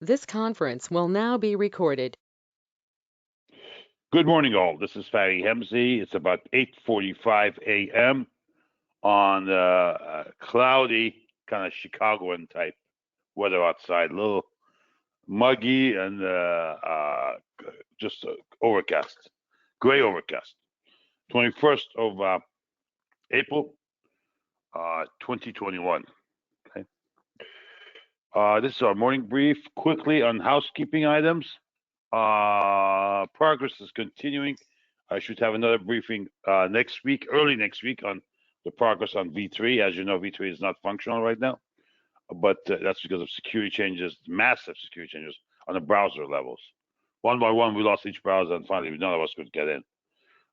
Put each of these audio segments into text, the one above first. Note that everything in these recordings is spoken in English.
This conference will now be recorded. Good morning, all. This is Fadi Hemzi. It's about 8:45 a.m. on cloudy, kind of Chicagoan type weather outside. A little muggy and just overcast, gray overcast. 21st of April, 2021. Okay. This is our morning brief. Quickly on housekeeping items. Progress is continuing. I should have another briefing next week, early next week, on the progress on V3. As you know, V3 is not functional right now, but that's because of security changes, massive security changes on the browser levels. One by one, we lost each browser, and finally, none of us could get in.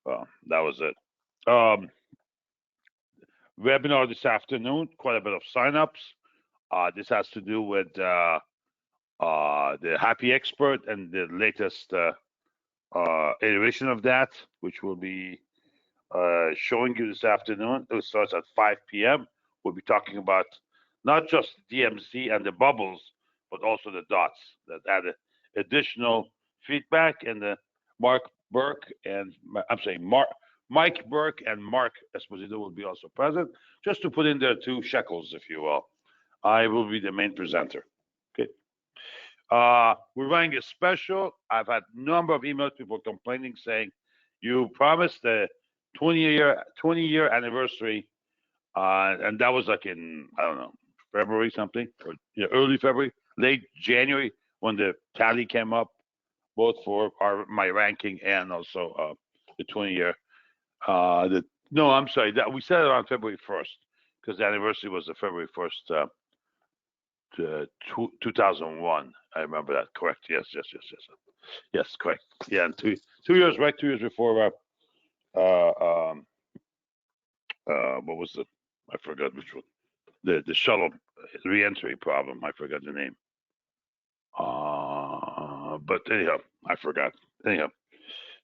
That was it. Webinar this afternoon, quite a bit of signups. This has to do with the Happy Expert and the latest iteration of that, which will be showing you this afternoon. It starts at 5 p.m. We'll be talking about not just DMC and the bubbles, but also the dots that added additional feedback. And Mike Burke and Mark Esposito will be also present, just to put in there 2 shekels, if you will. I will be the main presenter. Okay. We're running a special. I've had a number of emails, people complaining, saying you promised the 20-year anniversary, and that was like in, I don't know, February something, or early February, late January, when the tally came up, both for my ranking and also the 20-year. No, I'm sorry, that we said it on February 1st, because the anniversary was the February 1st. 2001. I remember that. Correct. Yes, correct. Yeah, and 2 years, right? 2 years before. What was the? I forgot which one. The shuttle re-entry problem. I forgot the name. But anyhow, I forgot. Anyhow,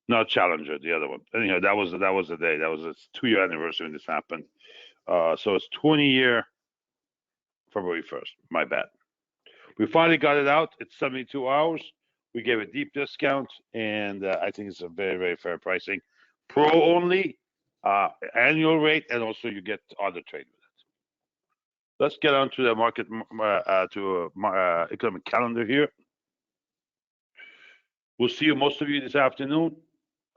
not Challenger, the other one. Anyhow, that was the day. That was its 2-year anniversary when this happened. So it's 20-year. February 1st. My bad. We finally got it out. It's 72 hours. We gave a deep discount, and I think it's a very, very fair pricing. Pro only, annual rate, and also you get other trade with it. Let's get on to the market, economic calendar here. We'll see most of you this afternoon.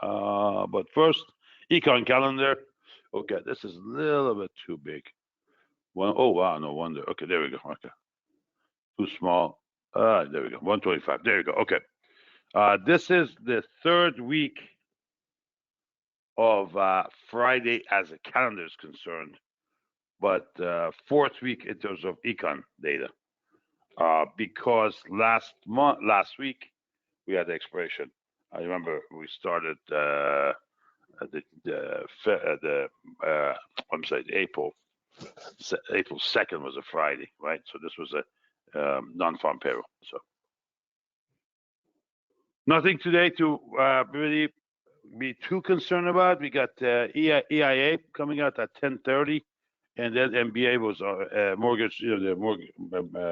But first, econ calendar. Okay, this is a little bit too big. Oh, wow, no wonder. Okay, there we go. Okay. Too small. There we go. 125. There you go. Okay. This is the 3rd week of Friday as a calendar is concerned, but 4th week in terms of econ data. Because last week we had the expiration. I remember we started April 2nd was a Friday, right? So this was a non-farm payroll. So nothing today to really be too concerned about. We got EIA coming out at 10:30, and then MBA was mortgage, the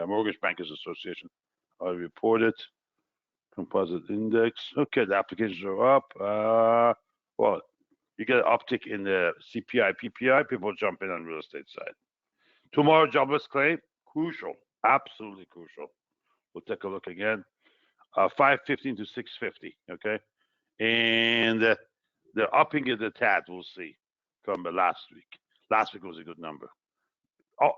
Mortgage Bankers Association reported composite index. Okay, the applications are up. Well, you get an uptick in the CPI, PPI. People jump in on real estate side. Tomorrow, jobless claim, crucial, absolutely crucial. We'll take a look again. 515 to 650, okay? And they're upping it a tad, we'll see, from last week. Last week was a good number. Oh,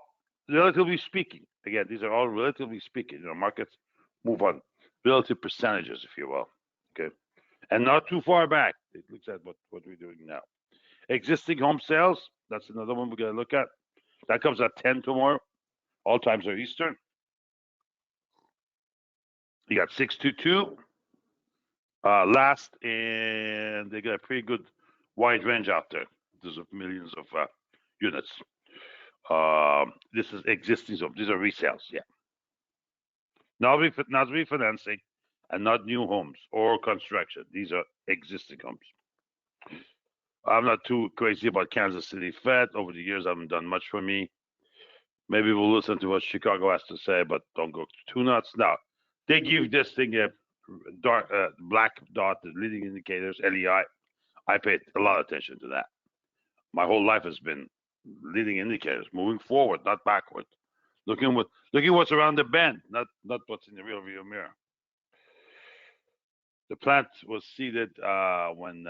relatively speaking, again, these are all relatively speaking. Markets move on relative percentages, if you will, okay? And not too far back. It looks at what we're doing now. Existing home sales, that's another one we're going to look at. That comes at 10 tomorrow. All times are Eastern. You got 622 last, and they got a pretty good wide range out there. There's millions of units. This is existing, so these are resales, yeah. Not refinancing, and not new homes or construction. These are existing homes. I'm not too crazy about Kansas City Fed. Over the years, haven't done much for me. Maybe we'll listen to what Chicago has to say, but don't go too nuts. Now, They give this thing a dark, black dot, the leading indicators, LEI. I paid a lot of attention to that. My whole life has been leading indicators, moving forward, not backward. Looking what's around the bend, not what's in the rear view mirror. The plant was seeded when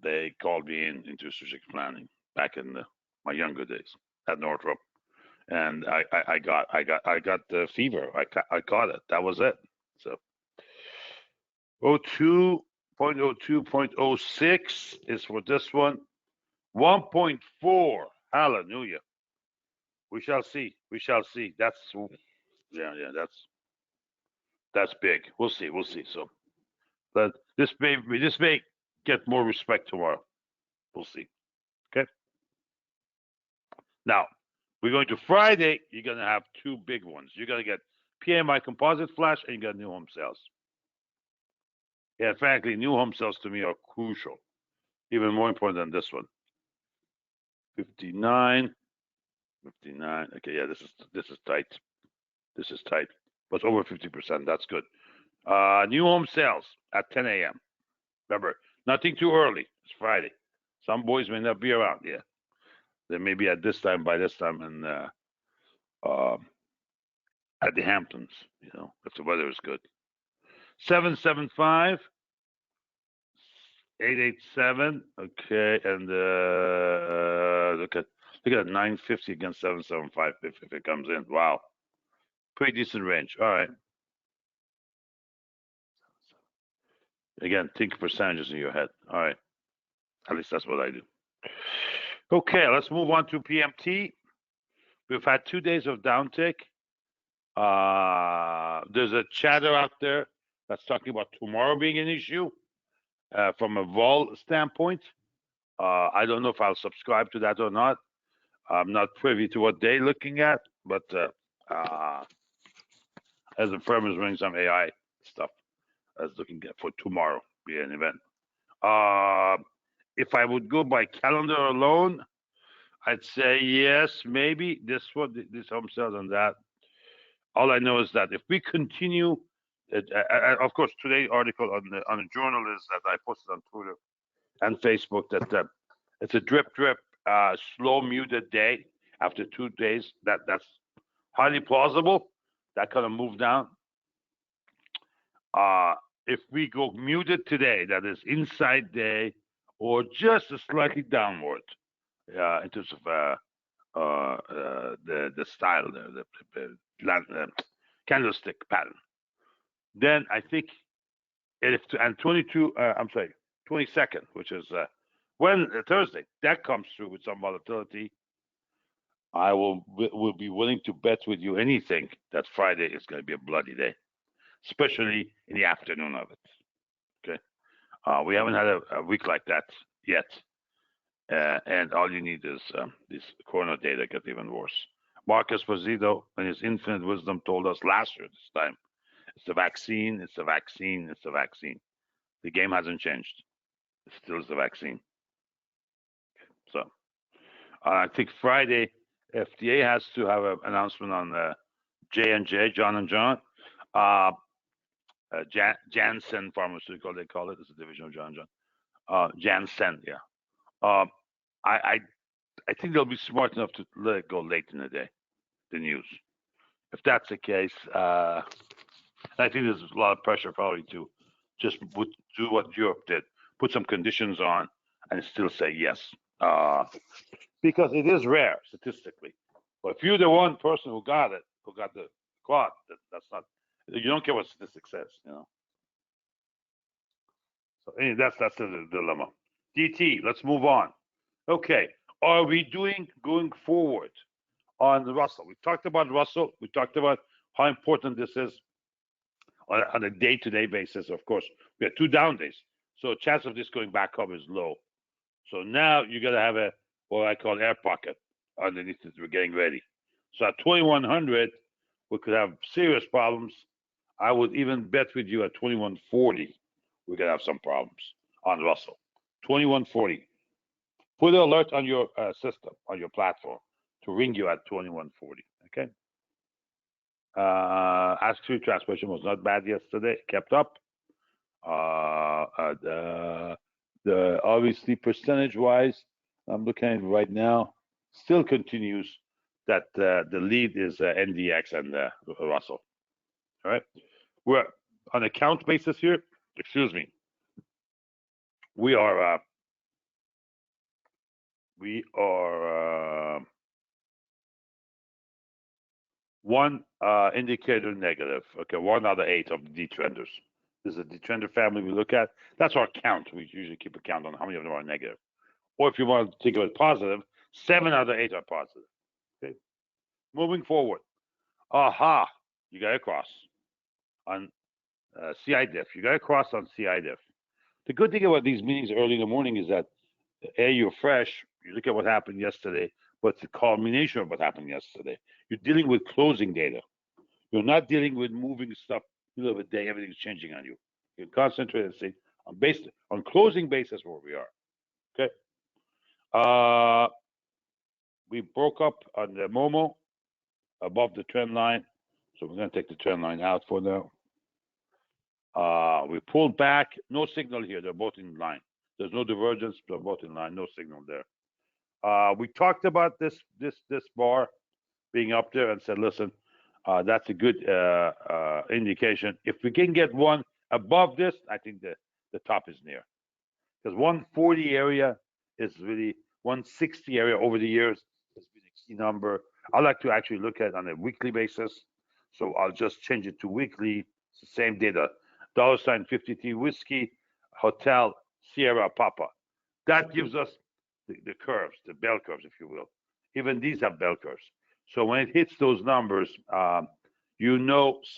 they called me into strategic planning back in my younger days at Northrop, and I got the fever. I caught it. That was it. So 02.02.06 is for this one. 1.4. Hallelujah. We shall see. We shall see. That's yeah. That's big. We'll see. We'll see. So, but this may get more respect tomorrow. We'll see. Okay. Now we're going to Friday. You're gonna have two big ones. You're gonna get PMI composite flash, and you got new home sales. Yeah, frankly, new home sales to me are crucial, even more important than this one. 59. Okay, yeah, this is tight. This is tight, but over 50%. That's good. New home sales at 10 a.m. Remember, nothing too early. It's Friday. Some boys may not be around. Yeah, they may be at this time by this time, and at the Hamptons. You know, if the weather is good. 775. 887. Okay, and look at 950 against 775 if it comes in. Wow, pretty decent range. All right. Again, think percentages in your head. All right. At least that's what I do. Okay, let's move on to PMT. We've had 2 days of downtick. There's a chatter out there that's talking about tomorrow being an issue from a vol standpoint. I don't know if I'll subscribe to that or not. I'm not privy to what they're looking at, but as the firm is running some AI stuff, as looking at for tomorrow be an event. If I would go by calendar alone, I'd say yes, maybe this home sales and that. All I know is that if we continue, of course, today's article on the journal is that I posted on Twitter and Facebook that it's a drip, slow muted day after 2 days. That's highly plausible. That kind of move down. If we go muted today, that is inside day or just a slightly downward in terms of the style, the candlestick pattern. Then I think if and 22nd, which is Thursday, that comes through with some volatility. I will be willing to bet with you anything that Friday is going to be a bloody day, especially in the afternoon of it. Okay, we haven't had a week like that yet, and all you need is this corona data get even worse. Marcus Pozito, in his infinite wisdom, told us last year this time, it's the vaccine, it's the vaccine, it's the vaccine. The game hasn't changed. It still is the vaccine. So I think Friday, FDA has to have an announcement on J&J, John & John. Janssen Pharmaceutical, they call it. It's a division of John & John. Janssen, yeah. I think they'll be smart enough to let it go late in the day, the news. If that's the case, I think there's a lot of pressure probably to just do what Europe did, put some conditions on, and still say yes, because it is rare statistically. But if you're the one person who got the quad, that's not. You don't care what statistics says, you know. So anyway, that's the dilemma. DT, let's move on. Okay, are we going forward on Russell? We talked about Russell. We talked about how important this is on a day-to-day basis. Of course, we have 2 down days, so chance of this going back up is low. So now you got to have a what I call air pocket underneath it. We're getting ready. So at 2100, we could have serious problems. I would even bet with you at 2140, we're gonna have some problems on Russell. 2140. Put an alert on your system, on your platform, to ring you at 2140. Okay. Ask-free transportation was not bad yesterday. Kept up. The obviously percentage-wise, I'm looking at it right now, still continues that the lead is NDX and Russell. All right, we're on a count basis here. Excuse me. We are one indicator negative. Okay, 1 out of 8 of the D-trenders. This is a D-trender family we look at. That's our count. We usually keep a count on how many of them are negative. Or if you want to think of it positive, 7 out of 8 are positive. Okay. Moving forward. Aha, you got to cross on CIDIF. You got to cross on CIDIF. The good thing about these meetings early in the morning is that you're fresh. You look at what happened yesterday, but it's a culmination of what happened yesterday. You're dealing with closing data. You're not dealing with moving stuff middle of the day. Everything's changing on you. You concentrate and say on closing basis where we are. Okay. We broke up on the Momo above the trend line, so we're going to take the trend line out for now. We pulled back. No signal here. They're both in line. There's no divergence. They're both in line. No signal there. We talked about this bar being up there and said, listen, that's a good indication. If we can get one above this, I think the top is near. Because 140 area is really 160 area over the years has been a key number. I like to actually look at it on a weekly basis. So I'll just change it to weekly. It's the same data. $ 53 whiskey, hotel, Sierra Papa. That gives us the curves, the bell curves, if you will. Even these have bell curves. So when it hits those numbers,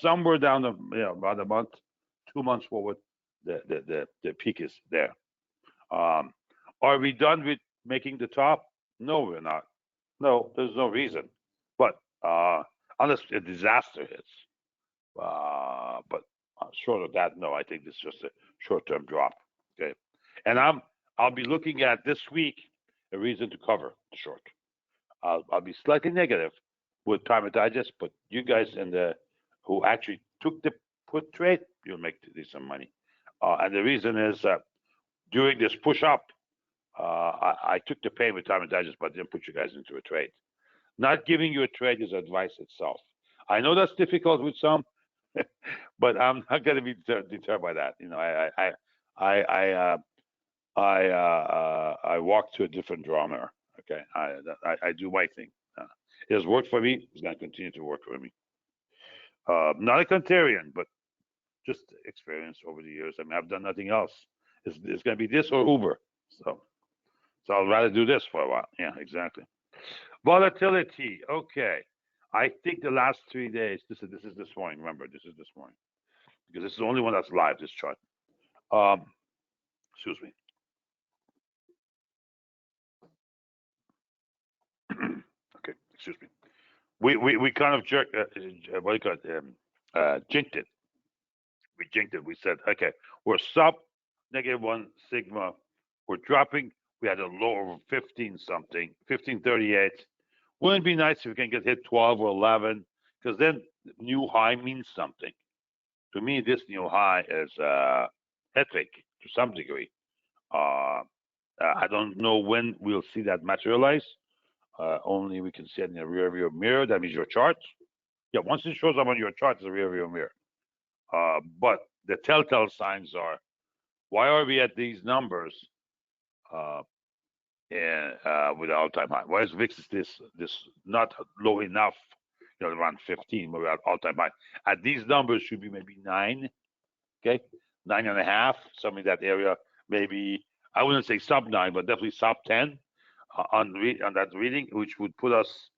somewhere down about a month, 2 months forward, the peak is there. Are we done with making the top? No, we're not. No, there's no reason. But unless a disaster hits. But short of that, no, I think this is just a short-term drop. Okay. And I'll be looking at this week a reason to cover the short. I'll be slightly negative with time and digest, but you guys who actually took the put trade, you'll make some money. And the reason is during this push up, I took the pain with time and digest, but didn't put you guys into a trade. Not giving you a trade is advice itself. I know that's difficult with some, but I'm not going to be deterred by that. I walk to a different drama. Okay, I do my thing. It has worked for me. It's going to continue to work for me. Not a contrarian, but just experience over the years. I mean, I've done nothing else. It's going to be this or Uber. So I'd rather do this for a while. Yeah, exactly. Volatility. Okay. I think the last 3 days. This is this morning. Remember, this is this morning because this is the only one that's live. This chart. Excuse me. Okay. Excuse me. We kind of jerked. What do you call it? Jinked it. We jinked it. We said, okay, we're sub -1 sigma. We're dropping. We had a low of 15 something, 1538. Wouldn't it be nice if we can get hit 12 or 11? Because then new high means something. To me, this new high is head fake to some degree. I don't know when we'll see that materialize. Only we can see it in a rear view mirror. That means your chart. Yeah, once it shows up on your chart, it's a rear view mirror. But the telltale signs are, why are we at these numbers with all-time high? Why is VIX this not low enough, around 15, but we're at all-time high? At these numbers should be maybe 9, okay, 9.5, something in that area. Maybe I wouldn't say sub 9, but definitely sub 10 on that reading, which would put us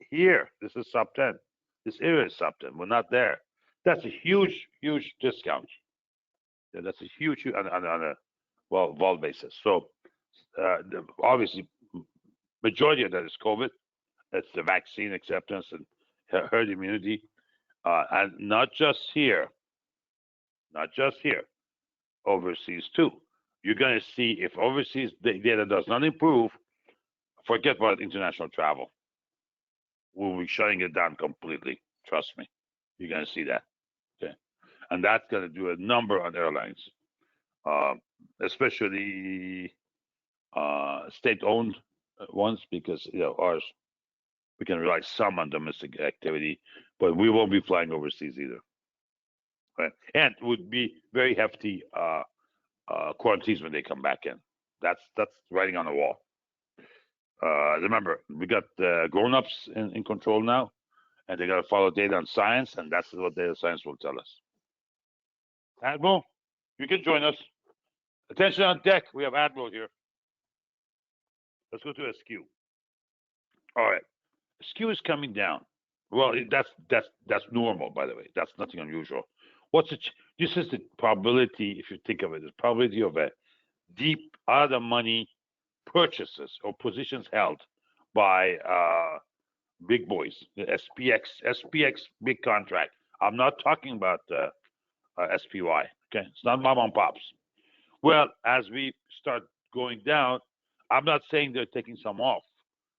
here. This is sub 10. This area is sub 10. We're not there. That's a huge, huge discount. Yeah, that's a huge on a vol basis. So obviously, majority of that is COVID. It's the vaccine acceptance and herd immunity, and not just here, overseas too. You're going to see if overseas data does not improve, forget about international travel. We'll be shutting it down completely. Trust me, you're going to see that. Okay, and that's going to do a number on airlines, uh, especially state-owned ones, because ours we can rely some on domestic activity, but we won't be flying overseas either. Right? And it would be very hefty quarantines when they come back in. That's writing on the wall. Remember, we got grown-ups in control now, and they got to follow data and science, and that's what data science will tell us. Admiral, you can join us. Attention on deck. We have Admiral here. Let's go to SQ. All right, SQ is coming down. Well, that's normal, by the way. That's nothing unusual. This is the probability, if you think of it, the probability of a deep out of the money purchases or positions held by big boys, the SPX big contract. I'm not talking about SPY. Okay, it's not mom and pops. Well, as we start going down, I'm not saying they're taking some off,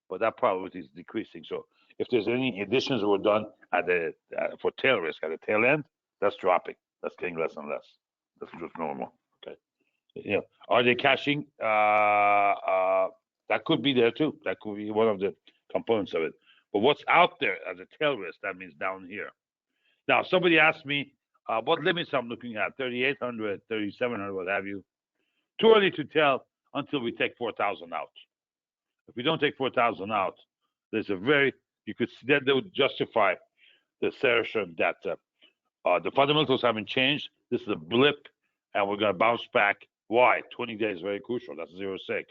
but that probability is decreasing. So if there's any additions that were done at the for tail risk at the tail end, that's dropping. That's getting less and less. That's just normal. Okay. Are they cashing? That could be there too. That could be one of the components of it. But what's out there as a tail risk, that means down here. Now, somebody asked me what limits I'm looking at, 3,800, 3,700, what have you. Too early to tell until we take 4,000 out. If we don't take 4,000 out, there's you could see that they would justify the assertion that the fundamentals haven't changed. This is a blip, and we're going to bounce back. Why? 20 days, very crucial. That's 0.6.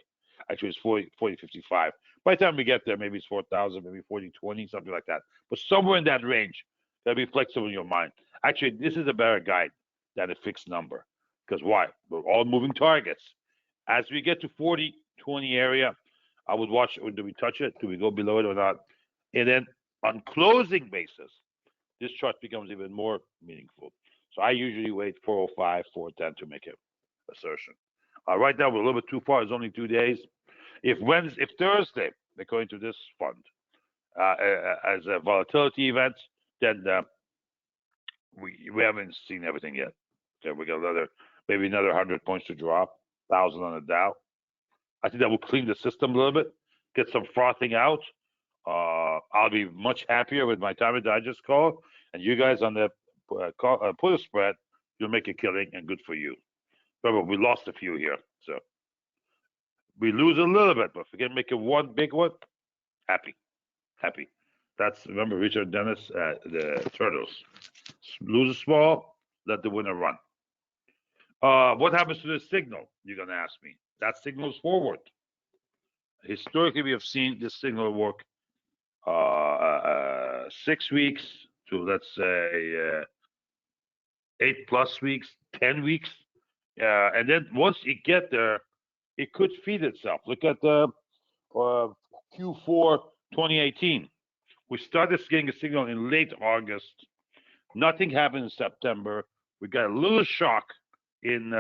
Actually, it's 40.55. By the time we get there, maybe it's 4,000, maybe 40.20, something like that. But somewhere in that range, that'll be flexible in your mind. Actually, this is a better guide than a fixed number. Because why? We're all moving targets. As we get to 40.20 area, I would watch, do we touch it? Do we go below it or not? And then on closing basis, this chart becomes even more meaningful. So I usually wait 405, 410 to make an assertion. Right now, we're a little bit too far. It's only 2 days. If Thursday, according to this fund, as a volatility event, then we haven't seen everything yet. Okay, we got maybe another 100 points to drop, 1,000 on the Dow. I think that will clean the system a little bit, get some frothing out. I'll be much happier with my time and digest call, and you guys on the put a spread, you'll make a killing, and good for you. Remember, we lost a few here, so we lose a little bit, but if we can make it one big one, happy. That's, remember, Richard Dennis, the Turtles. Lose a small, let the winner run. What happens to the signal? You're going to ask me. That signals forward. Historically, we have seen this signal work 6 weeks to, let's say, 8+ weeks, 10 weeks. And then once you get there, it could feed itself. Look at the Q4 2018. We started getting a signal in late August. Nothing happened in September. We got a little shock in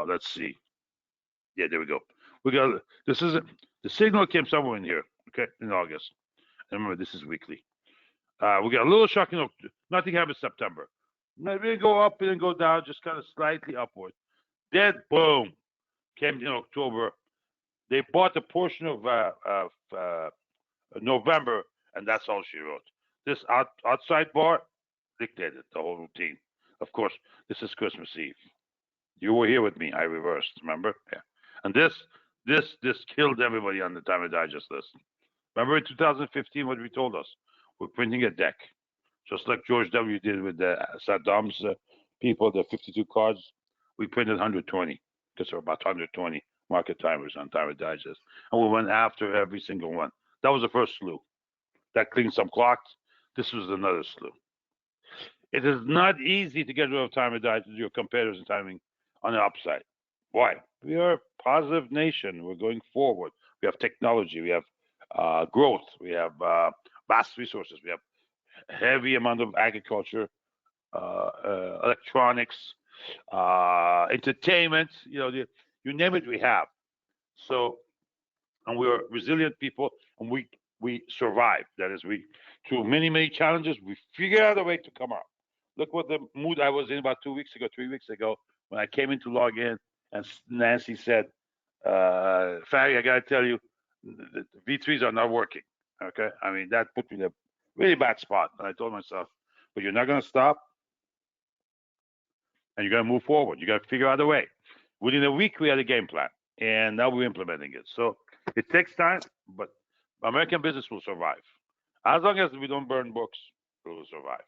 let's see. Yeah, there we go. The signal came somewhere in here, okay, in August. And remember, this is weekly. We got a little shock in October. Nothing happened in September. Maybe go up and then go down, just kind of slightly upward. Then, boom, came in October. They bought a portion of November, and that's all she wrote. This outside bar dictated the whole routine. Of course, this is Christmas Eve. You were here with me. I reversed, remember? Yeah. And this killed everybody on the time and digest list. Remember in 2015 what we told us? We're printing a deck, just like George W. did with Saddam's people, the 52 cards. We printed 120 because there were about 120 market timers on time and digest, and we went after every single one. That was the first slew. That cleaned some clocks. This was another slew. It is not easy to get rid of time and digest with your competitors and timing on the upside. Why? We are a positive nation. We're going forward. We have technology. We have growth. We have vast resources. We have heavy amount of agriculture, electronics, entertainment. You name it, we have. So and we are resilient people, and we survive. That is, we through many challenges, we figure out a way to come out. Look what the mood I was in about 2 weeks ago, 3 weeks ago, when I came in to log in, and Nancy said, Fari, I gotta tell you, the V3s are not working. Okay, I mean that put me in a really bad spot. And I told myself, but you're not gonna stop, and you're gonna move forward. You gotta figure out a way. Within a week, we had a game plan, and now we're implementing it. So it takes time, but American business will survive. As long as we don't burn books, we will survive.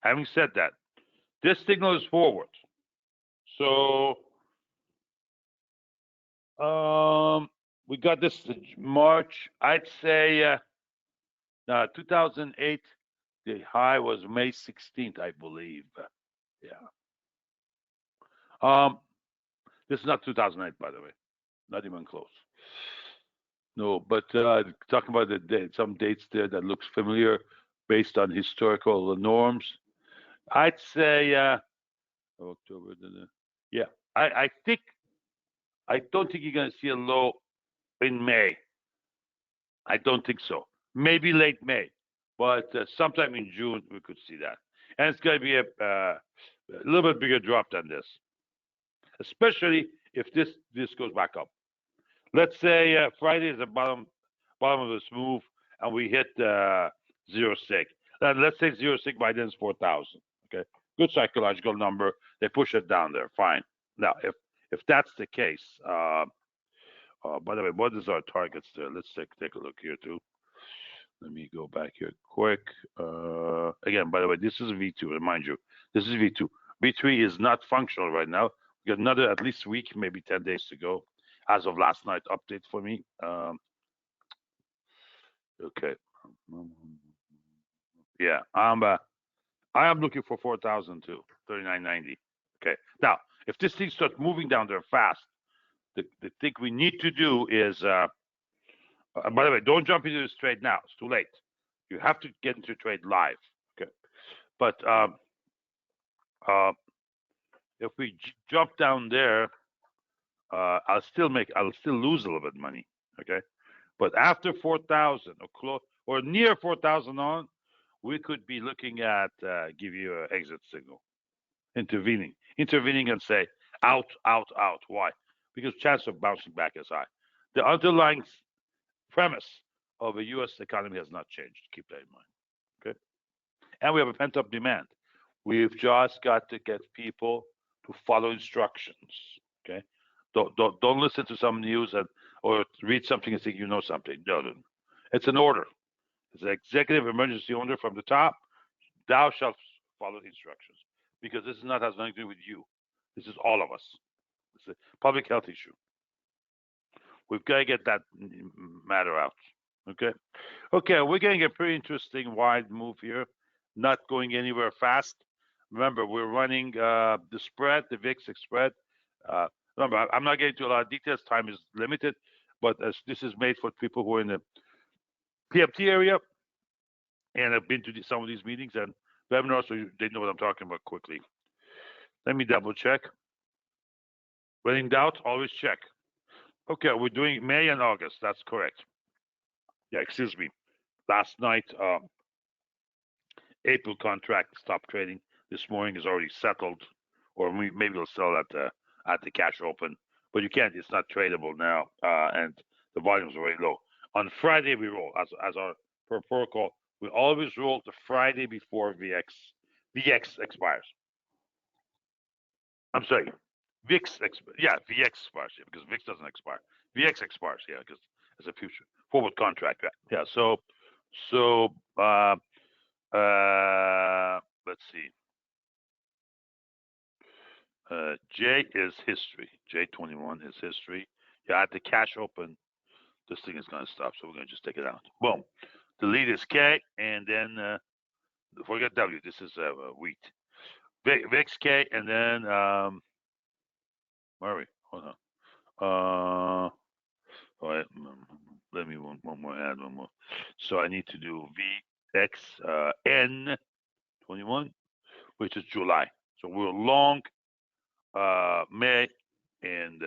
Having said that, this signal is forward. So we got this March. I'd say 2008. The high was May 16th, I believe. Yeah. This is not 2008, by the way. Not even close. No, but talking about the date, some dates there that looks familiar based on historical norms. I'd say October. Yeah, I think I don't think you're going to see a low in May. I don't think so. Maybe late May, but sometime in June we could see that, and it's going to be a little bit bigger drop than this, especially if this goes back up. Let's say Friday is the bottom of this move, and we hit 0.6. Then let's say 0.6 by then is 4,000. Okay, good psychological number. They push it down there. Fine. Now, if that's the case, by the way, what is our targets there? Let's take a look here too. Let me go back here quick. Again, by the way, this is V2. Remind you, this is V2. V3 is not functional right now. We got another at least week, maybe 10 days to go. As of last night, update for me. Okay. Yeah, I am looking for 4,000 too, 39.90. Okay. Now, if this thing starts moving down there fast, the thing we need to do is, by the way, don't jump into this trade now. It's too late. You have to get into trade live. Okay. But if we jump down there, I'll still lose a little bit of money. Okay. But after 4,000 or near 4,000 on, we could be looking at give you an exit signal, intervening and say out. Why? Because chance of bouncing back is high. The underlying premise of a U.S. economy has not changed. Keep that in mind. Okay, and we have a pent-up demand. We've just got to get people to follow instructions. Okay, don't listen to some news or read something and think you know something. No. It's an order. It's an executive emergency order from the top. Thou shalt follow the instructions, because this is not has nothing to do with you. This is all of us. It's a public health issue. We've got to get that matter out. Okay. We're getting a pretty interesting wide move here, not going anywhere fast. Remember, we're running the spread, the VIX spread. Remember, I'm not getting into a lot of details. Time is limited, but this is made for people who are in the PMT area and have been to some of these meetings and webinars, so they know what I'm talking about quickly. Let me double check. When in doubt, always check. Okay, we're doing May and August. That's correct. Yeah, excuse me. Last night, April contract stopped trading. This morning is already settled, or maybe we'll sell at the cash open. But you can't. It's not tradable now, and the volumes are very low. On Friday we roll as our per protocol. We always roll the Friday before VX expires. I'm sorry, VIX expires. Yeah, VX expires. Yeah, because VIX doesn't expire. VX expires. Yeah, because it's a future forward contract. Right? Yeah. So let's see. J is history. J21 is history. Yeah, at the cash open, this thing is going to stop. So we're going to just take it out. Boom. The lead is K, and then forget W. This is wheat. VIX K, and then where are we? Hold on. All right. Let me add one more. So I need to do VX N21, which is July. So we're long May and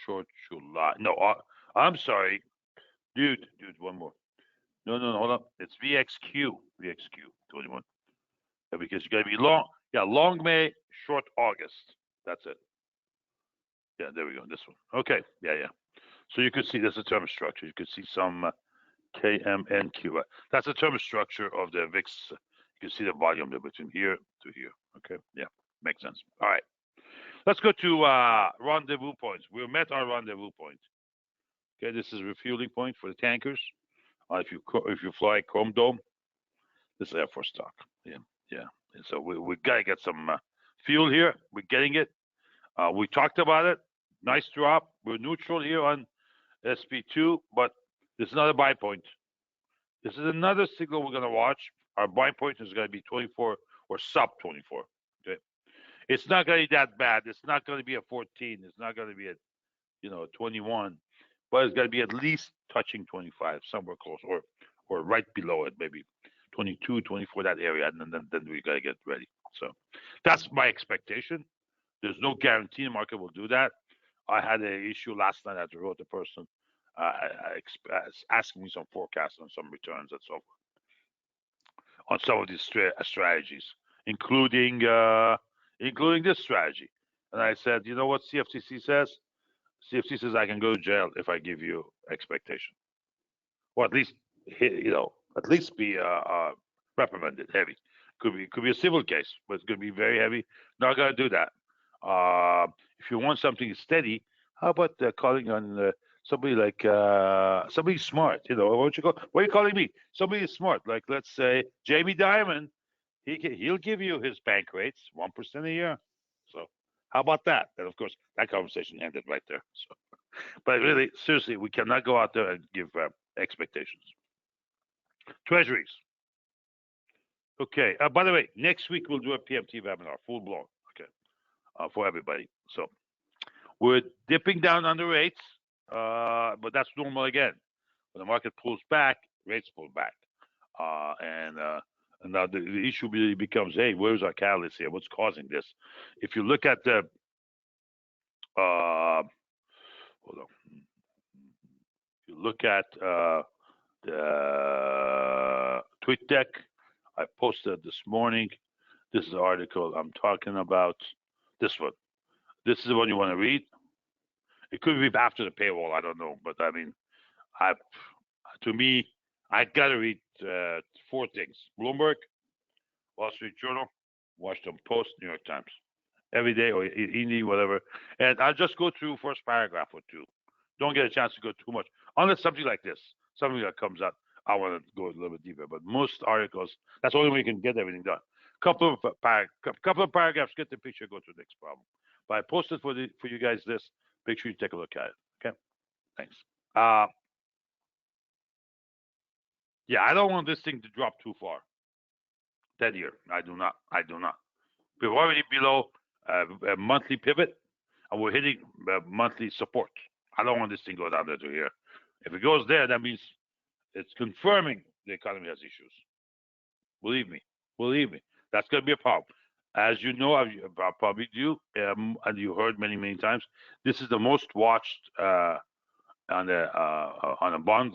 short July. No, I'm sorry, dude. One more. No, hold up. It's VXQ. 21. Yeah, because you got to be long. Yeah, long May, short August. That's it. Yeah, there we go. This one. Okay. Yeah. So you could see there's a term structure. You could see some KMNQ. That's a term structure of the VIX. You can see the volume there between here to here. Okay. Yeah, makes sense. All right. Let's go to rendezvous points. We met our rendezvous point. Okay, this is refueling point for the tankers. If you fly Chrome Dome, this is Air Force stock. Yeah. And so we gotta get some fuel here. We're getting it. We talked about it. Nice drop. We're neutral here on SP2, but this is not a buy point. This is another signal we're gonna watch. Our buy point is gonna be 24 or sub 24. Okay, it's not gonna be that bad. It's not gonna be a 14. It's not gonna be a 21, but it's gonna be at least touching 25, somewhere close, or right below it, maybe 22, 24, that area, and then we gotta get ready. So that's my expectation. There's no guarantee the market will do that. I had an issue last night. I wrote the person asking me some forecasts on some returns and so forth on some of these strategies, including this strategy. And I said, you know what CFTC says? CFTC says I can go to jail if I give you expectation, or at least be reprimanded heavy. Could be a civil case, but it's going to be very heavy. Not going to do that. If you want something steady, how about calling on somebody like somebody smart? What are you calling me? Somebody smart, like let's say Jamie Dimon. He'll give you his bank rates 1% a year. So how about that? And of course, that conversation ended right there. So, but really, seriously, we cannot go out there and give expectations. Treasuries. Okay. By the way, next week we'll do a PMT webinar, full blown. Okay, for everybody. So we're dipping down on the rates, but that's normal again. When the market pulls back, rates pull back, and now the issue really becomes, hey, where's our catalyst here? What's causing this? If you look at the hold on. If you look at the tweet deck I posted this morning, this is the article I'm talking about. This one. This is the one you want to read. It could be after the paywall. I don't know, but I mean, to me, I gotta read 4 things: Bloomberg, Wall Street Journal, Washington Post, New York Times, every day, or Indy, whatever. And I'll just go through first paragraph or 2. Don't get a chance to go too much, unless something like this, something that comes up. I want to go a little bit deeper, but most articles, that's the only way you can get everything done. Couple of paragraphs, get the picture, go to the next problem. But I posted for you guys this. Make sure you take a look at it. Okay, thanks. Yeah, I don't want this thing to drop too far. 10-year, I do not. We're already below a monthly pivot, and we're hitting monthly support. I don't want this thing to go down there to here. If it goes there, that means it's confirming the economy has issues. Believe me. That's going to be a problem. As you know, I probably do, and you heard many times. This is the most watched on a bond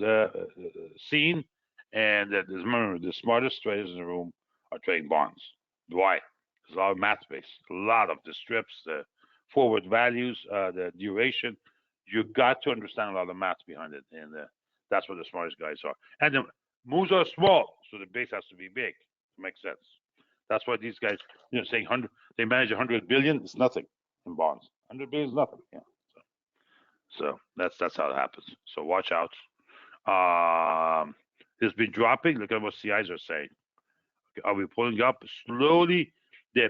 scene, and remember, the smartest traders in the room are trading bonds. Why? There's a lot of math based, a lot of the strips, the forward values, the duration. You got to understand a lot of the math behind it, and that's what the smartest guys are. And the moves are small, so the base has to be big. It makes sense. That's why these guys, saying 100, they manage 100 billion. It's nothing in bonds. 100 billion is nothing. Yeah. So that's how it happens. So watch out. It's been dropping. Look at what CIs are saying. Are we pulling up slowly? The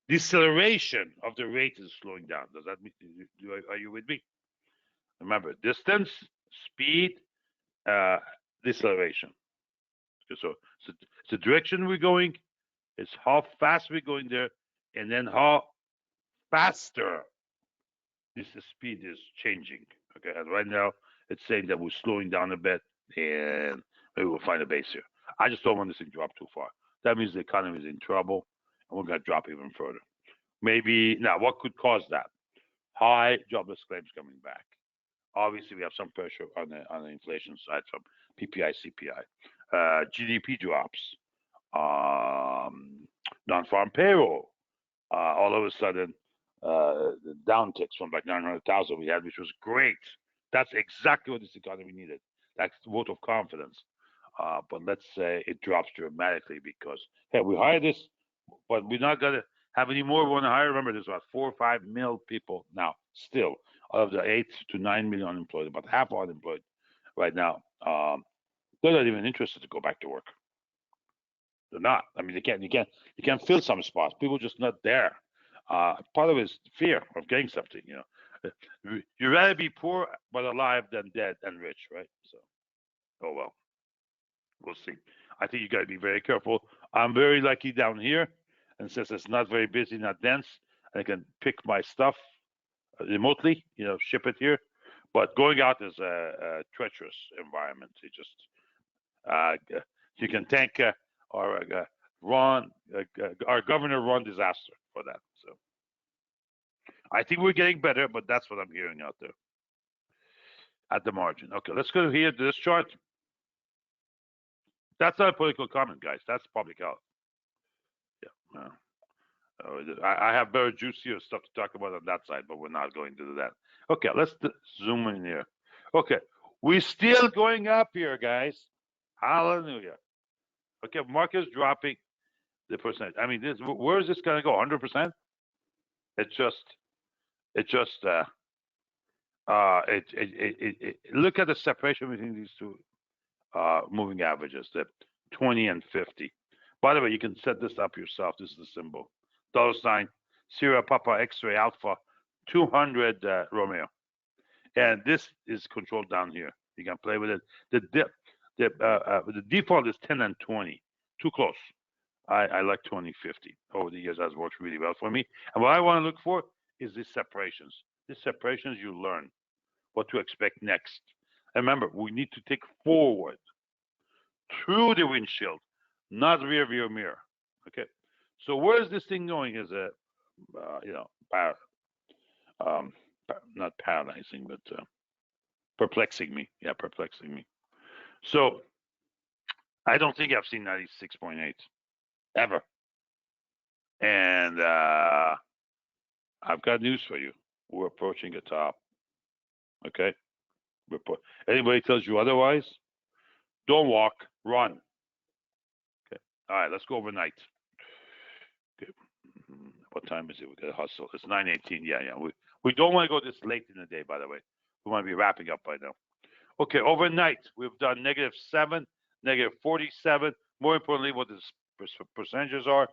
deceleration of the rate is slowing down. Does that mean? Are you with me? Remember, distance, speed, deceleration. So it's the direction we're going. It's how fast we're going there, and then how faster this speed is changing. Okay, and right now it's saying that we're slowing down a bit, and maybe we'll find a base here. I just don't want this to drop too far. That means the economy is in trouble, and we're going to drop even further. Maybe now, what could cause that? high jobless claims coming back. Obviously, we have some pressure on the inflation side from PPI, CPI. GDP drops. Non-farm payroll. All of a sudden, the downticks from like 900,000 we had, which was great. That's exactly what this economy needed. That's the vote of confidence. But let's say it drops dramatically because, hey, we hired this, but we're not going to have any more we want to hire. Remember, there's about 4 or 5 million people now still out of the 8 to 9 million unemployed, about half are unemployed right now. They're not even interested to go back to work. They're not. I mean, you can't fill some spots. People just not there. Part of it is fear of getting something. You'd rather be poor but alive than dead and rich, right? So, oh well, we'll see. I think you got to be very careful. I'm very lucky down here, and since it's not very busy, not dense, I can pick my stuff remotely. Ship it here. But going out is a treacherous environment. It just you can thank our Governor Ron disaster for that. So I think we're getting better, but that's what I'm hearing out there at the margin. Okay, let's go here to this chart. That's not a political comment, guys. That's public health. Yeah. I have very juicier stuff to talk about on that side, but we're not going to do that. Okay, let's zoom in here. Okay, we're still going up here, guys. Hallelujah. Okay, market's dropping the percentage. I mean, where is this going to go? 100%? Look at the separation between these two moving averages, the 20 and 50. By the way, you can set this up yourself. This is the symbol. $, Sierra Papa X-ray Alpha 200 Romeo. And this is controlled down here. You can play with it. The default is 10 and 20. Too close. I like 20, 50. Over the years, that's worked really well for me. And what I want to look for is these separations. These separations, you learn what to expect next. And remember, we need to take forward through the windshield, not rear view mirror. Okay. So where is this thing going? Is a, not paralyzing, but perplexing me. Yeah, perplexing me. So I don't think I've seen 96.8 ever. And I've got news for you. We're approaching the top. Okay? Anybody tells you otherwise, don't walk, run. Okay. All right, let's go overnight. Okay. What time is it? We got to hustle. It's 9:18. Yeah. We don't want to go this late in the day, by the way. We want to be wrapping up by now. Okay, overnight, we've done -7, -47. More importantly, what the percentages are,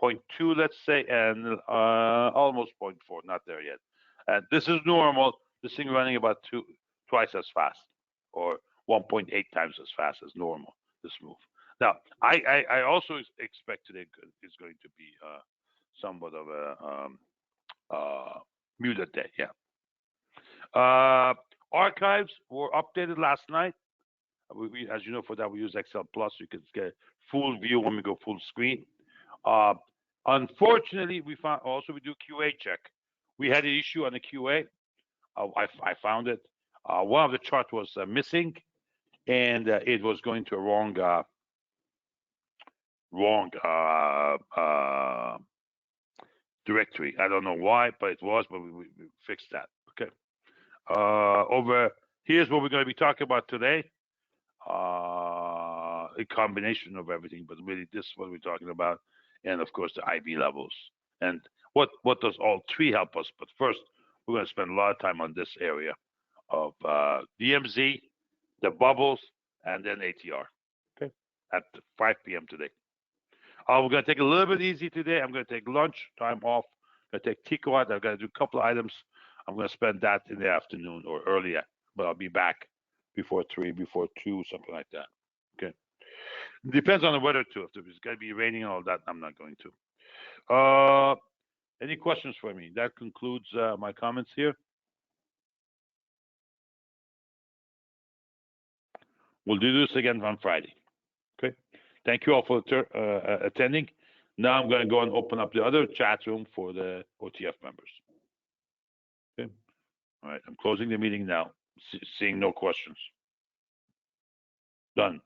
0.2, let's say, and almost 0.4, not there yet. And this is normal. This thing running about twice as fast, or 1.8 times as fast as normal, this move. Now, I also expect today is going to be somewhat of a muted day, yeah. Archives were updated last night. We, as you know, for that we use Excel Plus. You can get full view when we go full screen. Unfortunately, we do QA check. We had an issue on the QA. I found it. One of the charts was missing, and it was going to a wrong directory. I don't know why, but it was. But we fixed that. Okay. Over here's what we're going to be talking about today. A combination of everything, but really this is what we're talking about, and of course the IB levels. And what does all three help us? But first, we're going to spend a lot of time on this area of DMZ, the bubbles, and then ATR. Okay, at 5 p.m. today. We're going to take a little bit easy today. I'm going to take lunch time off. I'm going to take Tico out. I've got to do a couple of items. I'm going to spend that in the afternoon or earlier, but I'll be back before 3, before 2, something like that. Okay. It depends on the weather too. If it's going to be raining and all that, I'm not going to. Any questions for me? That concludes my comments here. We'll do this again on Friday. Okay. Thank you all for attending. Now I'm going to go and open up the other chat room for the OTF members. Okay. All right, I'm closing the meeting now, seeing no questions. Done.